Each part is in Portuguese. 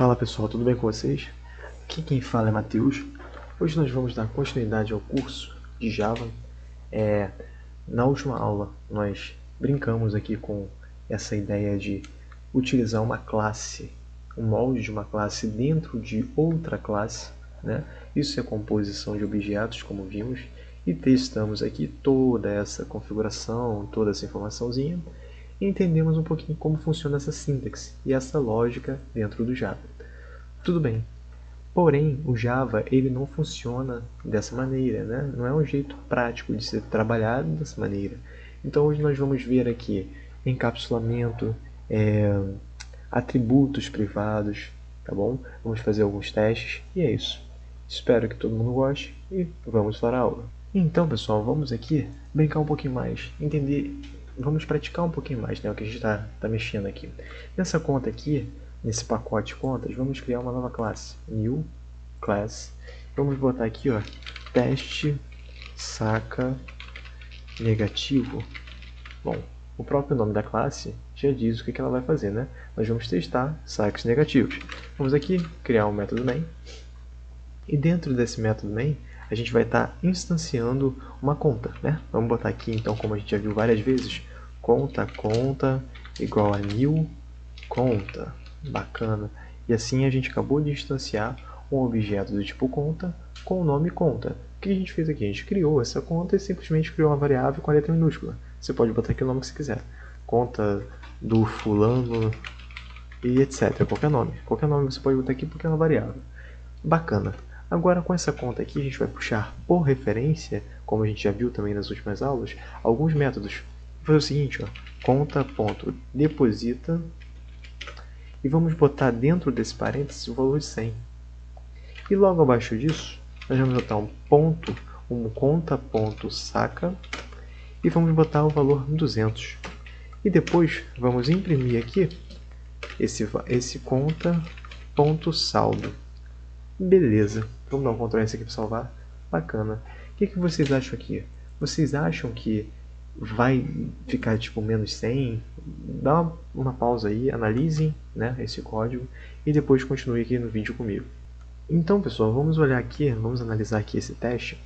Fala pessoal, tudo bem com vocês? Aqui quem fala é Matheus. Hoje nós vamos dar continuidade ao curso de Java. Na última aula nós brincamos aqui com essa ideia de utilizar uma classe, um molde de uma classe dentro de outra classe, né? Isso é composição de objetos, como vimos, e testamos aqui toda essa configuração, toda essa informaçãozinha, e entendemos um pouquinho como funciona essa sintaxe e essa lógica dentro do Java. Tudo bem, porém o Java ele não funciona dessa maneira, né? Não é um jeito prático de ser trabalhado dessa maneira. Então hoje nós vamos ver aqui encapsulamento, atributos privados, tá bom? Vamos fazer alguns testes e é isso. Espero que todo mundo goste e vamos para a aula. Então pessoal, vamos aqui brincar um pouquinho mais, entender, vamos praticar um pouquinho mais, né, o que a gente está mexendo aqui. Nessa conta aqui, nesse pacote de contas, vamos criar uma nova classe, new class. Vamos botar aqui, ó, teste saca negativo. Bom, o próprio nome da classe já diz o que ela vai fazer, né? Nós vamos testar saques negativos. Vamos aqui criar um método main. E dentro desse método main, a gente vai estar instanciando uma conta, né? Vamos botar aqui, então, como a gente já viu várias vezes, conta igual a new conta. Bacana. E assim a gente acabou de instanciar um objeto do tipo conta com o nome conta. O que a gente fez aqui? A gente criou essa conta e simplesmente criou uma variável com a letra minúscula. Você pode botar aqui o nome que você quiser. Conta do fulano e etc. Qualquer nome você pode botar aqui porque é uma variável. Bacana. Agora com essa conta aqui a gente vai puxar por referência, como a gente já viu também nas últimas aulas, alguns métodos. Vou fazer o seguinte, ó, conta.deposita e vamos botar dentro desse parênteses o valor de 100. E logo abaixo disso, nós vamos botar um conta.saca e vamos botar o valor 200. E depois vamos imprimir aqui esse conta.saldo. Beleza, vamos dar um Ctrl S aqui para salvar. Bacana. O que vocês acham aqui? Vocês acham que vai ficar tipo menos 100? Dá uma pausa aí, analisem, né, esse código e depois continue aqui no vídeo comigo. Então pessoal, vamos olhar aqui, vamos analisar aqui esse teste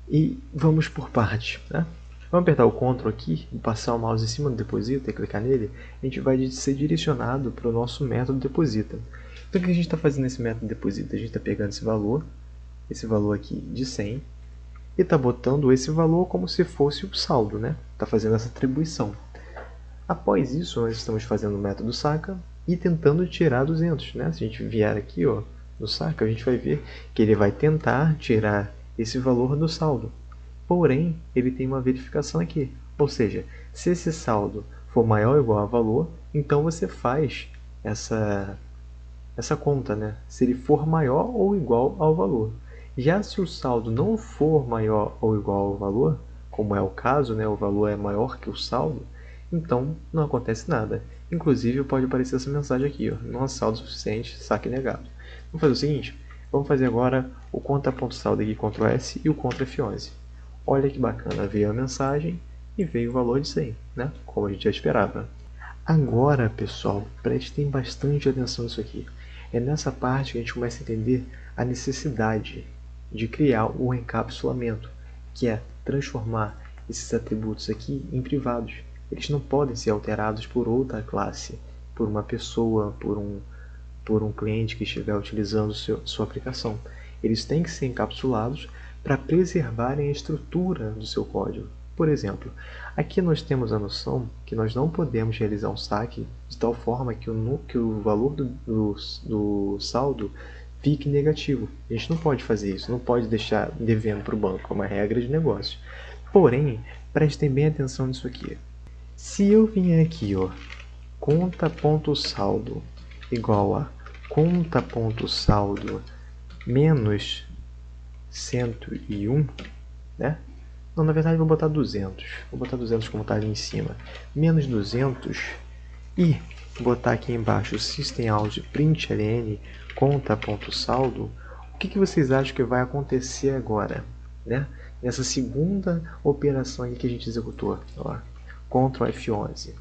e vamos por partes, né? Vamos apertar o Ctrl aqui e passar o mouse em cima do deposita e clicar nele, a gente vai ser direcionado para o nosso método deposita. Então o que a gente está fazendo nesse método deposita? A gente está pegando esse valor aqui de 100 e está botando esse valor como se fosse o saldo, né? Está fazendo essa atribuição. Após isso, nós estamos fazendo o método saca e tentando tirar 200, né? Se a gente vier aqui, ó, no saca, a gente vai ver que ele vai tentar tirar esse valor do saldo. Porém, ele tem uma verificação aqui. Ou seja, se esse saldo for maior ou igual a valor, então você faz essa conta, né? Se ele for maior ou igual ao valor. Já se o saldo não for maior ou igual ao valor, como é o caso, né? O valor é maior que o saldo, então não acontece nada. Inclusive pode aparecer essa mensagem aqui, ó, não há saldo suficiente, saque negado. Vamos fazer o seguinte, vamos fazer agora o conta.saldo aqui, Ctrl S e o Ctrl F11. Olha que bacana, veio a mensagem e veio o valor de 100, né? Como a gente já esperava. Agora, pessoal, prestem bastante atenção nisso aqui. É nessa parte que a gente começa a entender a necessidade de criar o encapsulamento, que é transformar esses atributos aqui em privados. Eles não podem ser alterados por outra classe, por uma pessoa, por um cliente que estiver utilizando sua aplicação. Eles têm que ser encapsulados para preservarem a estrutura do seu código. Por exemplo, aqui nós temos a noção que nós não podemos realizar um saque de tal forma que o valor do saldo fique negativo. A gente não pode fazer isso, não pode deixar devendo para o banco, é uma regra de negócio. Porém, prestem bem atenção nisso aqui. Se eu vier aqui, ó, conta.saldo igual a conta.saldo menos 101, né? Não, na verdade vou botar 200. Vou botar 200 como está ali em cima. Menos 200 e botar aqui embaixo systemout println conta.saldo. O que vocês acham que vai acontecer agora, né? Nessa segunda operação que a gente executou, ó, Ctrl F11.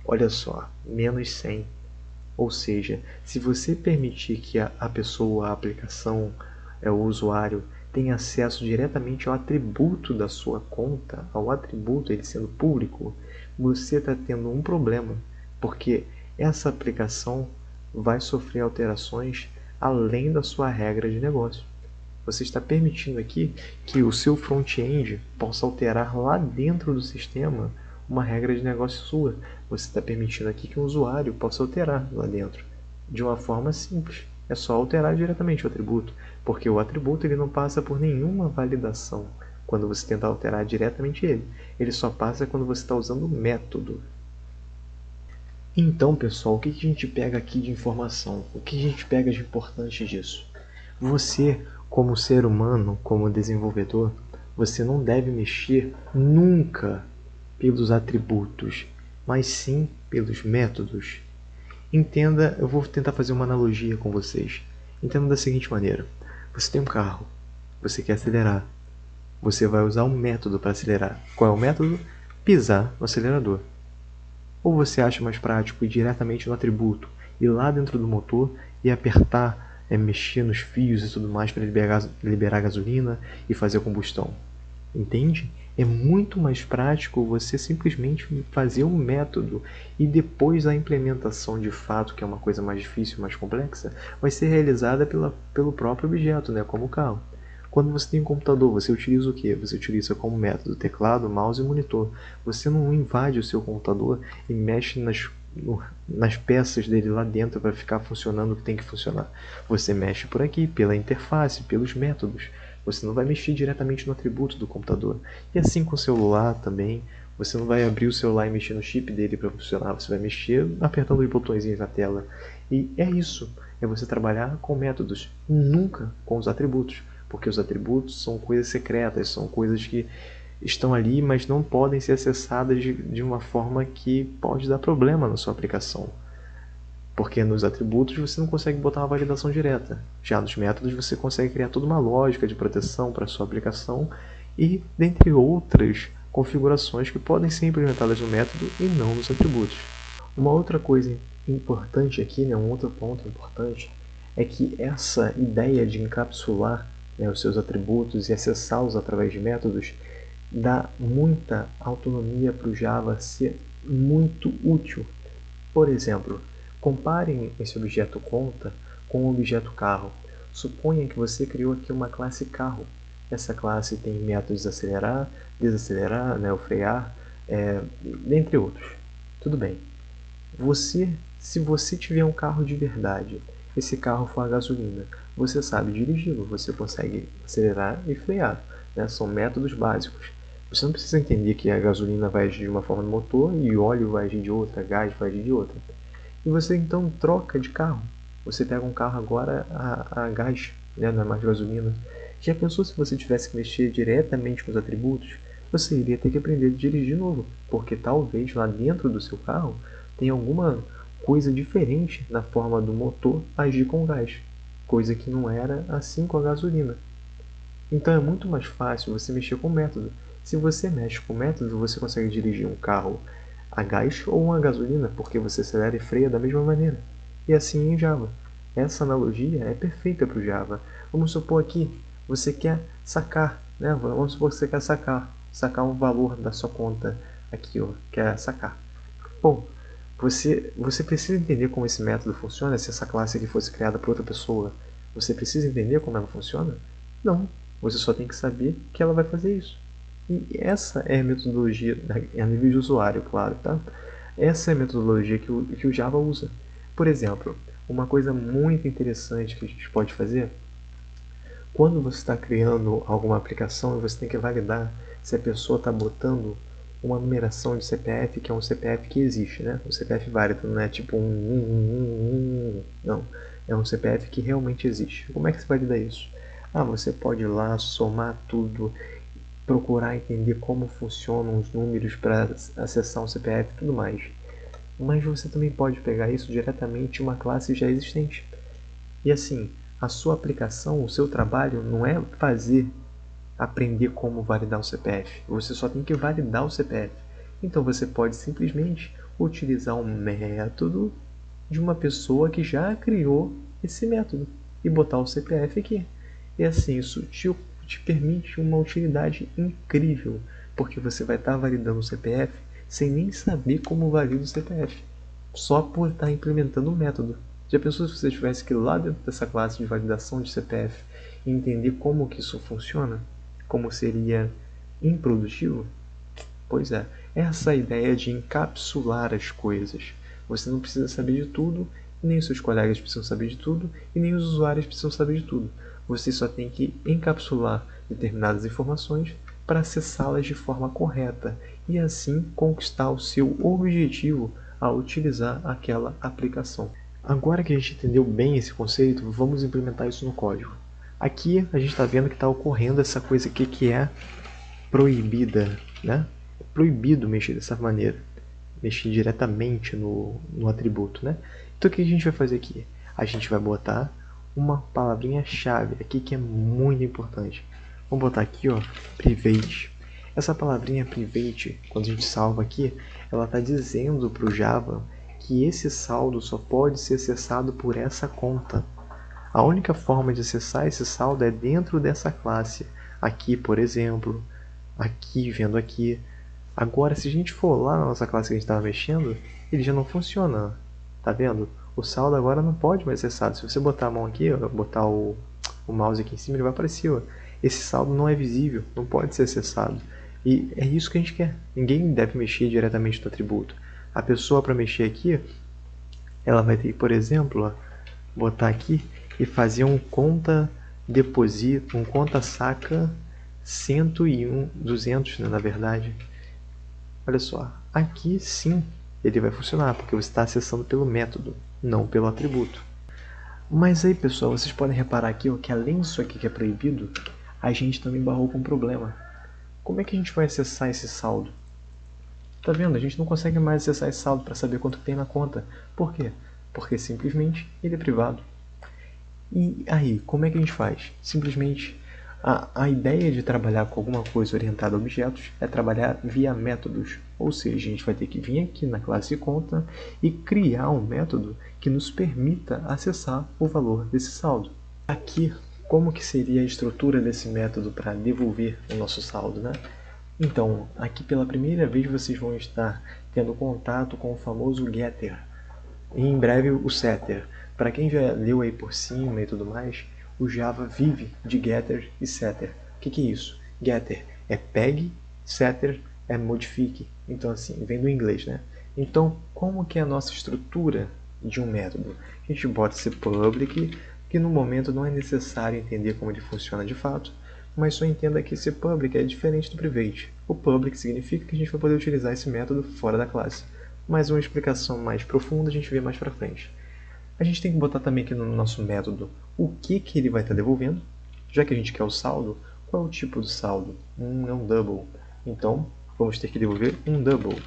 Olha só, menos 100. Ou seja, se você permitir que a pessoa, a aplicação, o usuário, tenha acesso diretamente ao atributo da sua conta, ao atributo ele sendo público, você está tendo um problema, porque essa aplicação vai sofrer alterações além da sua regra de negócio. Você está permitindo aqui que o seu front-end possa alterar lá dentro do sistema uma regra de negócio sua. Você está permitindo aqui que o usuário possa alterar lá dentro de uma forma simples. É só alterar diretamente o atributo, porque o atributo ele não passa por nenhuma validação quando você tenta alterar diretamente ele. Ele só passa quando você está usando o método. Então, pessoal, o que a gente pega aqui de informação? O que a gente pega de importante disso? Você, como ser humano, como desenvolvedor, você não deve mexer nunca pelos atributos, mas sim pelos métodos. Entenda, eu vou tentar fazer uma analogia com vocês. Entenda da seguinte maneira. Você tem um carro, você quer acelerar. Você vai usar um método para acelerar. Qual é o método? Pisar no acelerador. Ou você acha mais prático ir diretamente no atributo, ir lá dentro do motor e apertar, mexer nos fios e tudo mais para liberar gasolina e fazer a combustão. Entende? É muito mais prático você simplesmente fazer um método e depois a implementação de fato, que é uma coisa mais difícil, mais complexa, vai ser realizada pelo próprio objeto, né? Como o carro. Quando você tem um computador, você utiliza o quê? Você utiliza como método teclado, mouse e monitor. Você não invade o seu computador e mexe nas peças dele lá dentro para ficar funcionando o que tem que funcionar. Você mexe por aqui, pela interface, pelos métodos. Você não vai mexer diretamente no atributo do computador. E assim com o celular também. Você não vai abrir o celular e mexer no chip dele para funcionar. Você vai mexer apertando os botõezinhos na tela. E é isso. É você trabalhar com métodos, nunca com os atributos. Porque os atributos são coisas secretas, são coisas que estão ali, mas não podem ser acessadas de uma forma que pode dar problema na sua aplicação. Porque nos atributos você não consegue botar uma validação direta. Já nos métodos você consegue criar toda uma lógica de proteção para a sua aplicação e dentre outras configurações que podem ser implementadas no método e não nos atributos. Uma outra coisa importante aqui, né, um outro ponto importante, é que essa ideia de encapsular, né, os seus atributos e acessá-los através de métodos dá muita autonomia para o Java ser muito útil. Por exemplo, comparem esse objeto conta com o objeto carro. Suponha que você criou aqui uma classe carro. Essa classe tem métodos acelerar, desacelerar, né, o frear, dentre outros. Tudo bem. Se você tiver um carro de verdade, esse carro for a gasolina, você sabe dirigi-lo, você consegue acelerar e frear, né? São métodos básicos. Você não precisa entender que a gasolina vai agir de uma forma no motor e o óleo vai agir de outra, gás vai agir de outra. E você então troca de carro. Você pega um carro agora a gás, né? Não é mais gasolina. Já pensou se você tivesse que mexer diretamente com os atributos? Você iria ter que aprender a dirigir de novo, porque talvez lá dentro do seu carro tenha alguma coisa diferente na forma do motor agir com gás, coisa que não era assim com a gasolina. Então é muito mais fácil você mexer com o método. Se você mexe com o método, você consegue dirigir um carro a gás ou uma gasolina, porque você acelera e freia da mesma maneira. E assim em Java. Essa analogia é perfeita para o Java. Vamos supor aqui, você quer sacar, né? Vamos supor que você quer sacar um valor da sua conta aqui, ó, quer sacar. Bom, você precisa entender como esse método funciona. Se essa classe aqui fosse criada por outra pessoa, você precisa entender como ela funciona? Não, você só tem que saber que ela vai fazer isso. E essa é a metodologia, a nível de usuário, claro, tá? Essa é a metodologia que o Java usa. Por exemplo, uma coisa muito interessante que a gente pode fazer, quando você está criando alguma aplicação e você tem que validar se a pessoa está botando uma numeração de CPF, que é um CPF que existe, né? O CPF válido, não é tipo não, é um CPF que realmente existe. Como é que você valida isso? Você pode ir lá, somar tudo, procurar entender como funcionam os números para acessar um CPF e tudo mais. Mas você também pode pegar isso diretamente em uma classe já existente. E assim, a sua aplicação, o seu trabalho não é aprender como validar um CPF. Você só tem que validar o CPF. Então você pode simplesmente utilizar um método de uma pessoa que já criou esse método e botar o CPF aqui. E assim, isso te permite uma utilidade incrível, porque você vai estar validando o CPF sem nem saber como valida o CPF, só por estar implementando o método. Já pensou se você tivesse que ir lá dentro dessa classe de validação de CPF e entender como que isso funciona? Como seria improdutivo? Pois é, essa ideia de encapsular as coisas. Você não precisa saber de tudo, nem os seus colegas precisam saber de tudo, e nem os usuários precisam saber de tudo. Você só tem que encapsular determinadas informações para acessá-las de forma correta e assim conquistar o seu objetivo ao utilizar aquela aplicação. Agora que a gente entendeu bem esse conceito, vamos implementar isso no código. Aqui a gente está vendo que está ocorrendo essa coisa aqui que é proibida, né? É proibido mexer dessa maneira, mexer diretamente no atributo, né? Então o que a gente vai fazer aqui? A gente vai botar uma palavrinha-chave aqui que é muito importante. Vamos botar aqui, ó, private. Essa palavrinha private, quando a gente salva aqui, ela está dizendo para o Java que esse saldo só pode ser acessado por essa conta. A única forma de acessar esse saldo é dentro dessa classe. Aqui, por exemplo, aqui, vendo aqui. Agora, se a gente for lá na nossa classe que a gente estava mexendo, ele já não funciona. Tá vendo? O saldo agora não pode mais ser acessado. Se você botar a mão aqui, ó, botar o mouse aqui em cima, ele vai aparecer. Ó. Esse saldo não é visível, não pode ser acessado. E é isso que a gente quer. Ninguém deve mexer diretamente no atributo. A pessoa, para mexer aqui, ela vai ter que, por exemplo, ó, botar aqui e fazer um conta deposita, um conta saca 101, 200, né, na verdade. Olha só, aqui sim ele vai funcionar, porque você está acessando pelo método, não pelo atributo. Mas aí, pessoal, vocês podem reparar aqui ó, que além disso aqui que é proibido, a gente também barrou com um problema. Como é que a gente vai acessar esse saldo? Tá vendo? A gente não consegue mais acessar esse saldo para saber quanto tem na conta. Por quê? Porque simplesmente ele é privado. E aí, como é que a gente faz? Simplesmente, a ideia de trabalhar com alguma coisa orientada a objetos é trabalhar via métodos. Ou seja, a gente vai ter que vir aqui na classe conta e criar um método que nos permita acessar o valor desse saldo. Aqui, como que seria a estrutura desse método para devolver o nosso saldo, né? Então, aqui pela primeira vez vocês vão estar tendo contato com o famoso getter e em breve o setter. Para quem já leu aí por cima e tudo mais, o Java vive de getter e setter. O que é isso? Getter é pegue, setter é modifique. Então assim, vem do inglês, né? Então, como que é a nossa estrutura de um método? A gente bota esse public, que no momento não é necessário entender como ele funciona de fato, mas só entenda que esse public é diferente do private. O public significa que a gente vai poder utilizar esse método fora da classe. Mas uma explicação mais profunda a gente vê mais para frente. A gente tem que botar também aqui no nosso método o que ele vai estar devolvendo. Já que a gente quer o saldo, qual é o tipo do saldo? É um double. Então, vamos ter que devolver um double.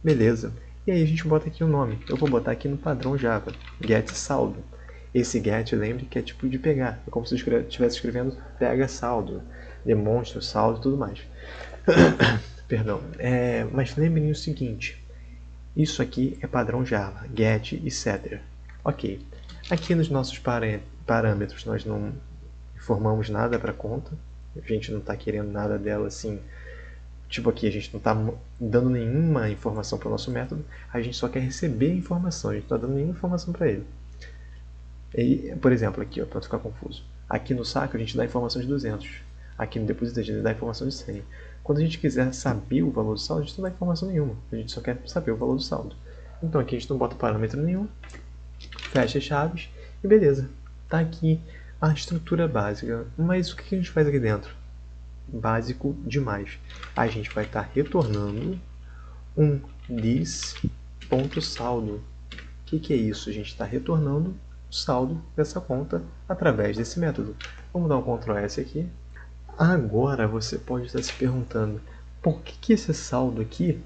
Beleza. E aí a gente bota aqui o nome. Eu vou botar aqui no padrão Java, getSaldo. Esse get, lembre que é tipo de pegar. É como se eu estivesse escrevendo pega saldo, demonstra o saldo e tudo mais. Perdão. Mas lembrem o seguinte. Isso aqui é padrão Java, get e setter. Ok. Aqui nos nossos parâmetros nós não informamos nada para a conta. A gente não está querendo nada dela assim. Tipo aqui, a gente não está dando nenhuma informação para o nosso método. A gente só quer receber informação. A gente não está dando nenhuma informação para ele. E, por exemplo, aqui, para não ficar confuso. Aqui no saco a gente dá informação de 200. Aqui no deposito a gente dá informação de 100. Quando a gente quiser saber o valor do saldo, a gente não dá informação nenhuma. A gente só quer saber o valor do saldo. Então aqui a gente não bota parâmetro nenhum. Fecha as chaves e beleza. Tá aqui a estrutura básica. Mas o que a gente faz aqui dentro? Básico demais. A gente vai estar retornando um this.saldo. O que é isso? A gente está retornando o saldo dessa conta através desse método. Vamos dar um Ctrl S aqui. Agora você pode estar se perguntando, por que esse saldo aqui,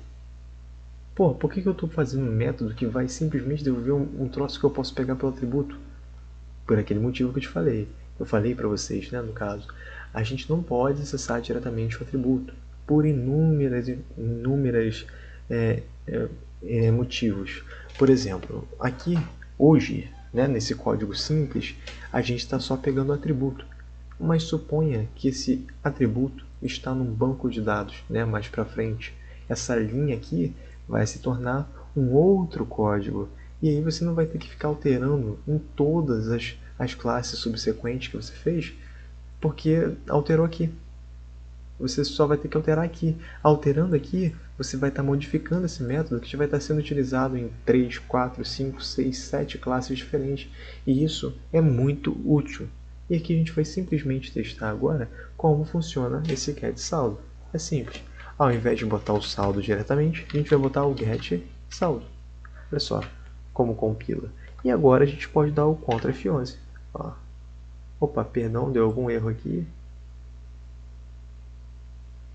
por que eu estou fazendo um método que vai simplesmente devolver um troço que eu posso pegar pelo atributo? Por aquele motivo que eu te falei. Eu falei para vocês, né, no caso, a gente não pode acessar diretamente o atributo, por inúmeras motivos. Por exemplo, aqui, hoje, né, nesse código simples, a gente está só pegando o atributo. Mas suponha que esse atributo está num banco de dados, né, mais para frente. Essa linha aqui vai se tornar um outro código. E aí você não vai ter que ficar alterando em todas as classes subsequentes que você fez, porque alterou aqui. Você só vai ter que alterar aqui. Alterando aqui, você vai estar modificando esse método que vai estar sendo utilizado em 3, 4, 5, 6, 7 classes diferentes. E isso é muito útil. E aqui a gente vai simplesmente testar agora como funciona esse getSaldo. É simples. Ao invés de botar o saldo diretamente, a gente vai botar o getSaldo. Olha só como compila. E agora a gente pode dar o Ctrl F11. Ó. Opa, perdão, deu algum erro aqui.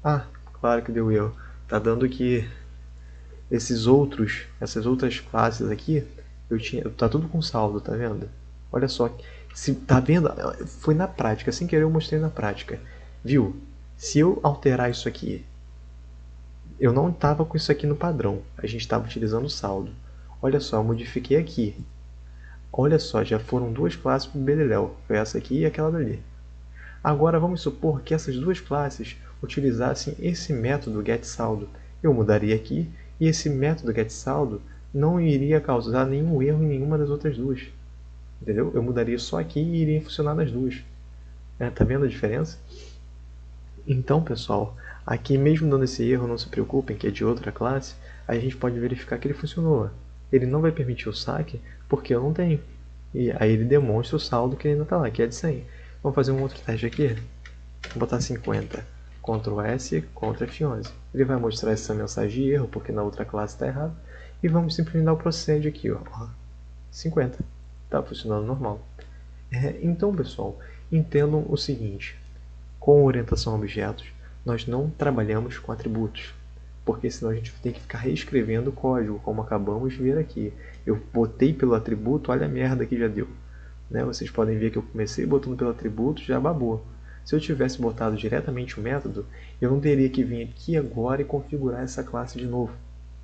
Ah, claro que deu erro. Tá dando que essas outras classes aqui, tá tudo com saldo, tá vendo? Olha só, se tá vendo? Foi na prática, sem querer eu mostrei na prática. Viu? Se eu alterar isso aqui, eu não estava com isso aqui no padrão, a gente estava utilizando saldo. Olha só, eu modifiquei aqui. Olha só, já foram duas classes para o Beleléu, foi essa aqui e aquela dali. Agora vamos supor que essas duas classes utilizassem esse método getSaldo. Eu mudaria aqui e esse método getSaldo não iria causar nenhum erro em nenhuma das outras duas. Entendeu? Eu mudaria só aqui e iria funcionar nas duas. Tá vendo a diferença? Então, pessoal, aqui mesmo dando esse erro, não se preocupem que é de outra classe, a gente pode verificar que ele funcionou. Ele não vai permitir o saque porque eu não tenho. E aí ele demonstra o saldo que ainda está lá, que é de 100. Vamos fazer um outro teste aqui. Vou botar 50. Ctrl S, Ctrl F11. Ele vai mostrar essa mensagem de erro, porque na outra classe está errado. E vamos simplesmente dar o procede aqui, ó. 50. Está funcionando normal. Então, pessoal, entendam o seguinte. Com orientação a objetos, nós não trabalhamos com atributos. Porque senão a gente tem que ficar reescrevendo o código, como acabamos de ver aqui. Eu botei pelo atributo, olha a merda que já deu. Vocês podem ver que eu comecei botando pelo atributo, já babou. Se eu tivesse botado diretamente o método, eu não teria que vir aqui agora e configurar essa classe de novo,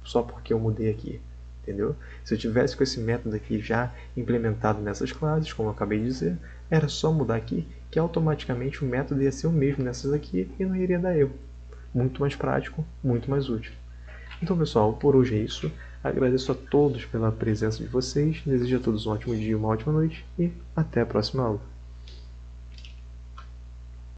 só porque eu mudei aqui, entendeu? Se eu tivesse com esse método aqui já implementado nessas classes, como eu acabei de dizer, era só mudar aqui, que automaticamente o método ia ser o mesmo nessas aqui e não iria dar erro. Muito mais prático, muito mais útil. Então, pessoal, por hoje é isso. Agradeço a todos pela presença de vocês, desejo a todos um ótimo dia, uma ótima noite e até a próxima aula.